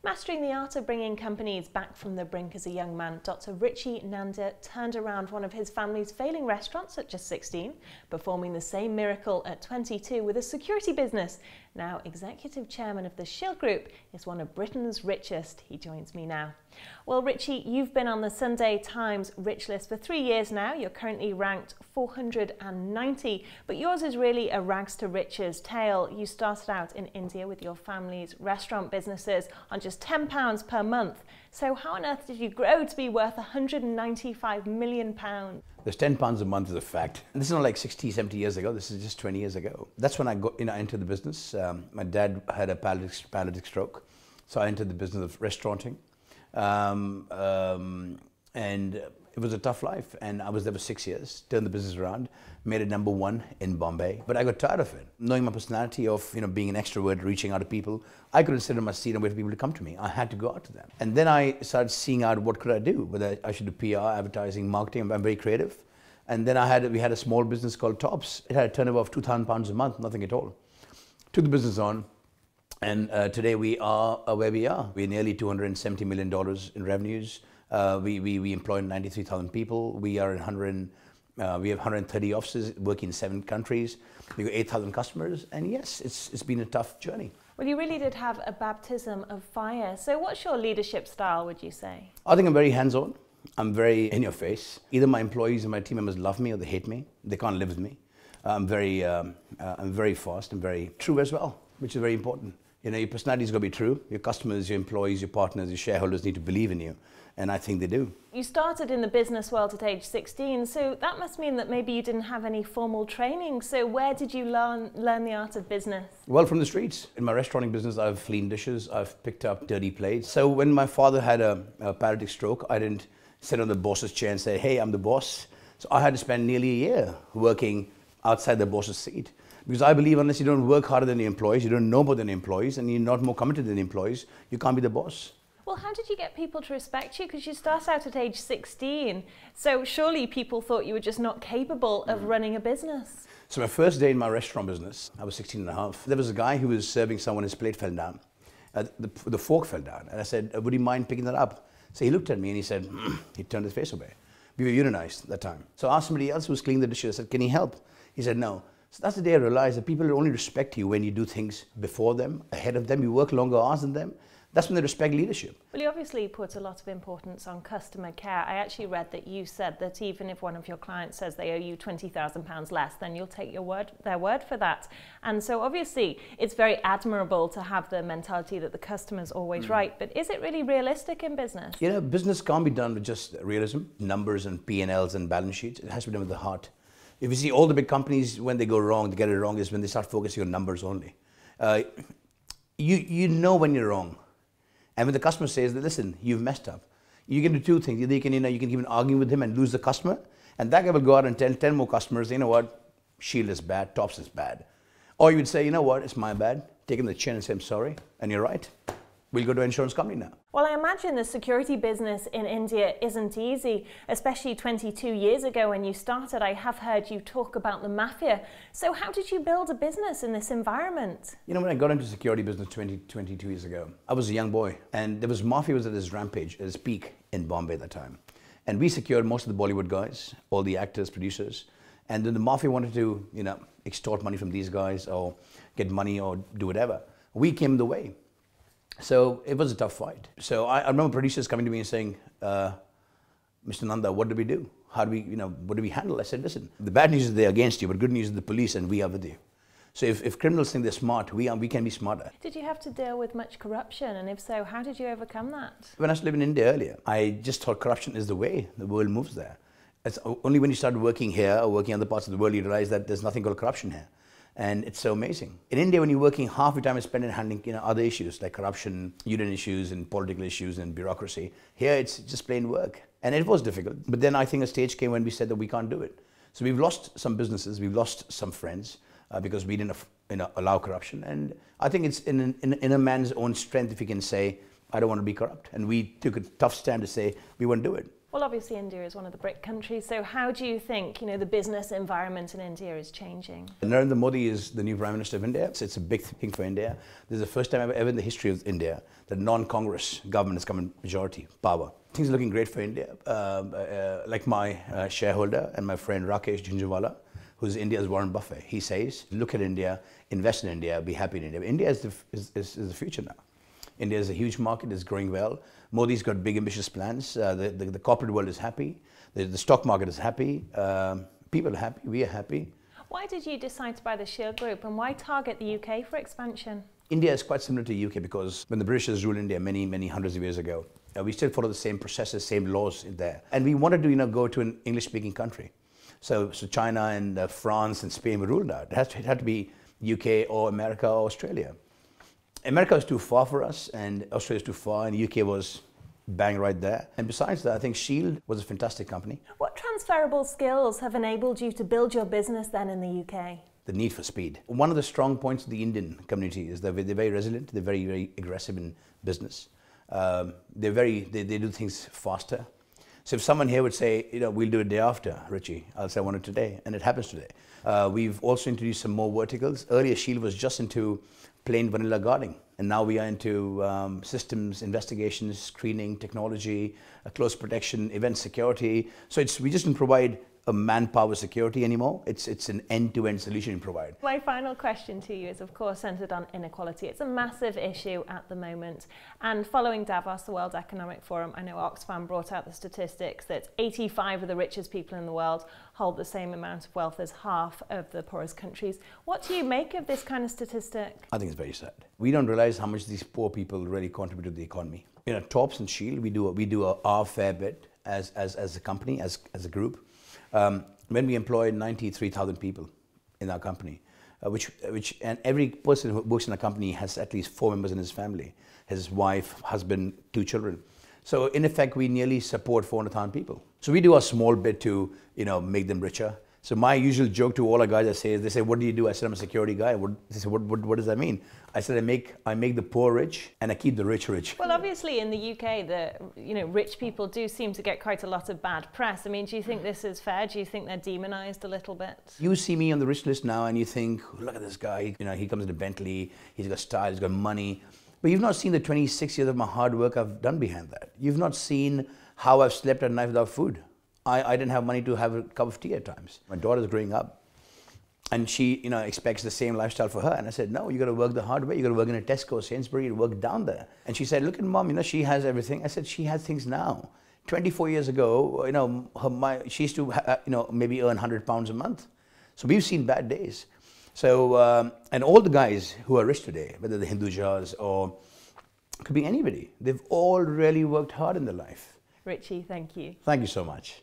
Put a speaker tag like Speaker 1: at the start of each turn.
Speaker 1: Mastering the art of bringing companies back from the brink as a young man, Dr. Richie Nanda turned around one of his family's failing restaurants at just 16, performing the same miracle at 22 with a security business. Now executive chairman of the Shield Group, is one of Britain's richest. He joins me now. Well, Richie, you've been on the Sunday Times Rich List for 3 years now. You're currently ranked 490, but yours is really a rags to riches tale. You started out in India with your family's restaurant businesses on just £10 per month. So how on earth did you grow to be worth £195 million?
Speaker 2: There's £10 a month is a fact. And this is not like 60, 70 years ago. This is just 20 years ago. That's when I got into the business. My dad had a paralytic stroke, so I entered the business of restauranting. And it was a tough life, and I was there for 6 years, turned the business around, made it #1 in Bombay. But I got tired of it. Knowing my personality of being an extrovert, reaching out to people, I couldn't sit in my seat and wait for people to come to me. I had to go out to them. And then I started seeing out what could I do, whether I should do PR, advertising, marketing. I'm very creative. And then we had a small business called Tops. It had a turnover of £2,000 a month, nothing at all. Took the business on. And today we are where we are. We're nearly $270 million in revenues. We employ 93,000 people. We have 130 offices working in 7 countries. We got 8,000 customers. And yes, it's been a tough journey.
Speaker 1: Well, you really did have a baptism of fire. So what's your leadership style, would you say?
Speaker 2: I think I'm very hands-on. I'm very in your face. Either my employees and my team members love me or they hate me. They can't live with me. I'm very fast and very true as well, which is very important. Your personality's got to be true. Your customers, your employees, your partners, your shareholders need to believe in you. And I think they do. You
Speaker 1: started in the business world at age 16, so that must mean that maybe you didn't have any formal training. So where did you learn the art of business?
Speaker 2: Well, from the streets. In my restauranting business, I've cleaned dishes, I've picked up dirty plates. So when my father had a paralytic stroke, I didn't sit on the boss's chair and say, hey, I'm the boss. So I had to spend nearly a year working outside the boss's seat. Because I believe unless you don't work harder than the employees, you don't know more than the employees, and you're not more committed than the employees, you can't be the boss.
Speaker 1: Well, how did you get people to respect you? Because you started out at age 16, so surely people thought you were just not capable of running a business.
Speaker 2: So my first day in my restaurant business, I was 16 and a half. There was a guy who was serving someone, his plate fell down. The fork fell down, and I said, would you mind picking that up? So he looked at me and he said, he turned his face away. We were unionized at that time. So I asked somebody else who was cleaning the dishes, I said, can he help? He said, no. So that's the day I realized that people only respect you when you do things before them, ahead of them, you work longer hours than them. That's when they respect leadership.
Speaker 1: Well, you obviously put a lot of importance on customer care. I actually read that you said that even if one of your clients says they owe you £20,000 less, then you'll take their word for that. And so obviously it's very admirable to have the mentality that the customer's always right. But is it really realistic in business?
Speaker 2: Business can't be done with just realism, numbers and P&Ls and balance sheets. It has to be done with the heart. If you see all the big companies, when they go wrong, they get it wrong, is when they start focusing on numbers only. You know when you're wrong. And when the customer says that, listen, you've messed up, you can do 2 things. Either you can even argue with him and lose the customer, and that guy will go out and tell 10 more customers, you know what, Shield is bad, Tops is bad. Or you would say, you know what, it's my bad, take him the chin and say, I'm sorry, and you're right. We'll go to an insurance company now.
Speaker 1: Well, I imagine the security business in India isn't easy, especially 22 years ago when you started. I have heard you talk about the Mafia. So how did you build a business in this environment?
Speaker 2: When I got into security business 22 years ago, I was a young boy, and there was Mafia was at its rampage, at its peak in Bombay at that time. And we secured most of the Bollywood guys, all the actors, producers. And then the Mafia wanted to, extort money from these guys or get money or do whatever. We came the way. So it was a tough fight. So I remember producers coming to me and saying, Mr. Nanda, what do we do? How do we, what do we handle? I said, listen, the bad news is they're against you, but good news is the police and we are with you. So if criminals think they're smart, we can be smarter.
Speaker 1: Did you have to deal with much corruption? And if so, how did you overcome that?
Speaker 2: When I was living in India earlier, I just thought corruption is the way the world moves there. It's only when you start working here or working in other parts of the world, you realize that there's nothing called corruption here. And it's so amazing. In India, when you're working, half your time is spent in handling other issues like corruption, union issues, and political issues, and bureaucracy. Here, it's just plain work. And it was difficult. But then I think a stage came when we said that we can't do it. So we've lost some businesses, we've lost some friends because we didn't allow corruption. And I think it's in a man's own strength if he can say, I don't want to be corrupt. And we took a tough stand to say, we won't do it.
Speaker 1: Well, obviously India is one of the BRIC countries, so how do you think, the business environment in India is changing?
Speaker 2: Narendra Modi is the new Prime Minister of India. It's a big thing for India. This is the first time ever in the history of India that non-Congress government has come in majority power. Things are looking great for India. Like my shareholder and my friend Rakesh Jhunjhunwala, who's India's Warren Buffett, he says, look at India, invest in India, be happy in India. India is the future now. India is a huge market, it's growing well. Modi's got big ambitious plans. The corporate world is happy. The stock market is happy. People are happy, we are happy.
Speaker 1: Why did you decide to buy the Shield Group and why target the UK for expansion?
Speaker 2: India is quite similar to the UK because when the Britishers ruled India many hundreds of years ago, we still follow the same processes, same laws in there. And we wanted to go to an English-speaking country. So China and France and Spain were ruled out. It had to be UK or America or Australia. America was too far for us and Australia was too far and the UK was bang right there. And besides that, I think Shield was a fantastic company.
Speaker 1: What transferable skills have enabled you to build your business then in the UK?
Speaker 2: The need for speed. One of the strong points of the Indian community is that they're very resilient, they're very aggressive in business. They do things faster. So if someone here would say, we'll do it day after, Richie, I'll say I want it today, and it happens today. We've also introduced some more verticals. Earlier, Shield was just into plain vanilla guarding, and now we are into systems, investigations, screening, technology, close protection, event security. So we just didn't provide a manpower security anymore. It's an end-to-end solution we provide.
Speaker 1: My final question to you is, of course, centered on inequality. It's a massive issue at the moment. And following Davos, the World Economic Forum, I know Oxfam brought out the statistics that 85 of the richest people in the world hold the same amount of wealth as half of the poorest countries. What do you make of this kind of statistic?
Speaker 2: I think it's very sad. We don't realize how much these poor people really contribute to the economy. Torps and Shield, we do our fair bit as a company, as a group. When we employ 93,000 people in our company, and every person who works in a company has at least 4 members in his family, his wife, husband, 2 children. So in effect, we nearly support 400,000 people. So we do a small bit to, make them richer. So my usual joke to all our guys they say, what do you do? I said, I'm a security guy. They say, what does that mean? I said, I make the poor rich and I keep the rich rich.
Speaker 1: Well, obviously in the UK, rich people do seem to get quite a lot of bad press. I mean, do you think this is fair? Do you think they're demonized a little bit?
Speaker 2: You see me on the rich list now and you think, look at this guy. He comes in a Bentley, he's got style, he's got money. But you've not seen the 26 years of my hard work I've done behind that. You've not seen how I've slept at night without food. I didn't have money to have a cup of tea at times. My daughter's growing up and she, expects the same lifestyle for her. And I said, no, you got to work the hard way. You got to work in a Tesco, Sainsbury, you work down there. And she said, look at mom, she has everything. I said, she has things now. 24 years ago, she used to, maybe earn £100 a month. So we've seen bad days. So, and all the guys who are rich today, whether they're Hindujas or could be anybody, they've all really worked hard in their life.
Speaker 1: Richie, thank you.
Speaker 2: Thank you so much.